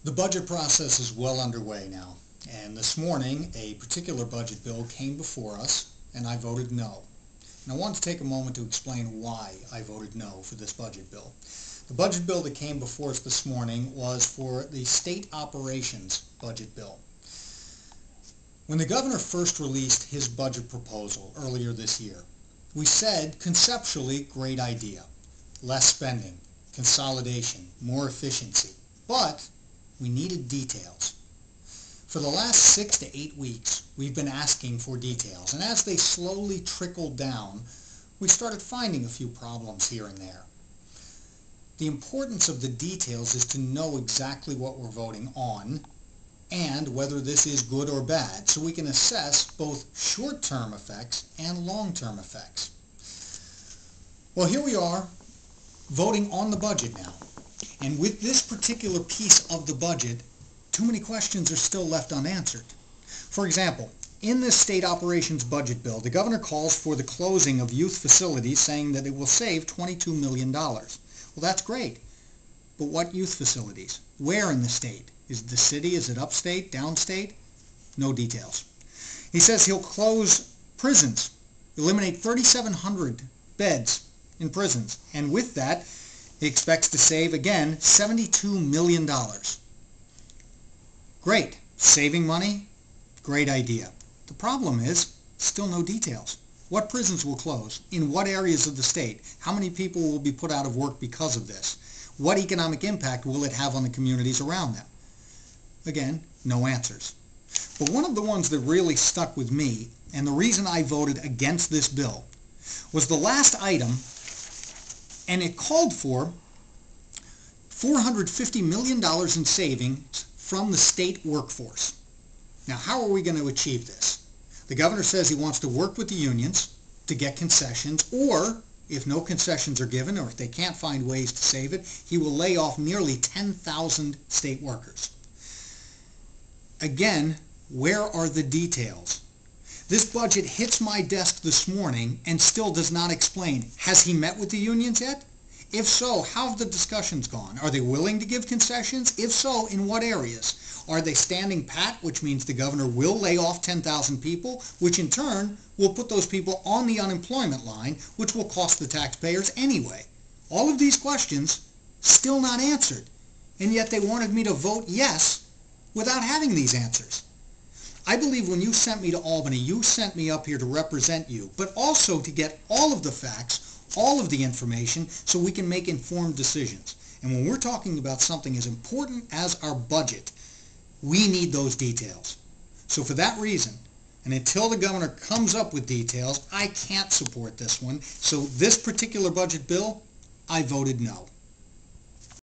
The budget process is well underway now, and this morning a particular budget bill came before us and I voted no. And I want to take a moment to explain why I voted no for this budget bill. The budget bill that came before us this morning was for the state operations budget bill. When the governor first released his budget proposal earlier this year, we said conceptually, great idea. Less spending, consolidation, more efficiency, but we needed details. For the last 6 to 8 weeks, we've been asking for details, and as they slowly trickled down, we started finding a few problems here and there. The importance of the details is to know exactly what we're voting on and whether this is good or bad, so we can assess both short-term effects and long-term effects. Well, here we are, voting on the budget now. And with this particular piece of the budget, too many questions are still left unanswered. For example, in this state operations budget bill, the governor calls for the closing of youth facilities, saying that it will save $22 million. Well, that's great. But what youth facilities? Where in the state? Is it the city? Is it upstate? Downstate? No details. He says he'll close prisons, eliminate 3,700 beds in prisons, and with that, he expects to save, again, $72 million. Great. Saving money? Great idea. The problem is, still no details. What prisons will close? In what areas of the state? How many people will be put out of work because of this? What economic impact will it have on the communities around them? Again, no answers. But one of the ones that really stuck with me, and the reason I voted against this bill, was the last item, and it called for $450 million in savings from the state workforce. Now, how are we going to achieve this? The governor says he wants to work with the unions to get concessions, or if no concessions are given, or if they can't find ways to save it, he will lay off nearly 10,000 state workers. Again, where are the details? This budget hits my desk this morning and still does not explain. Has he met with the unions yet? If so, how have the discussions gone? Are they willing to give concessions? If so, in what areas? Are they standing pat, which means the governor will lay off 10,000 people, which in turn will put those people on the unemployment line, which will cost the taxpayers anyway? All of these questions still not answered, and yet they wanted me to vote yes without having these answers. I believe when you sent me to Albany, you sent me up here to represent you, but also to get all of the facts, all of the information, so we can make informed decisions. And when we're talking about something as important as our budget, we need those details. So for that reason, and until the governor comes up with details, I can't support this one. So this particular budget bill, I voted no.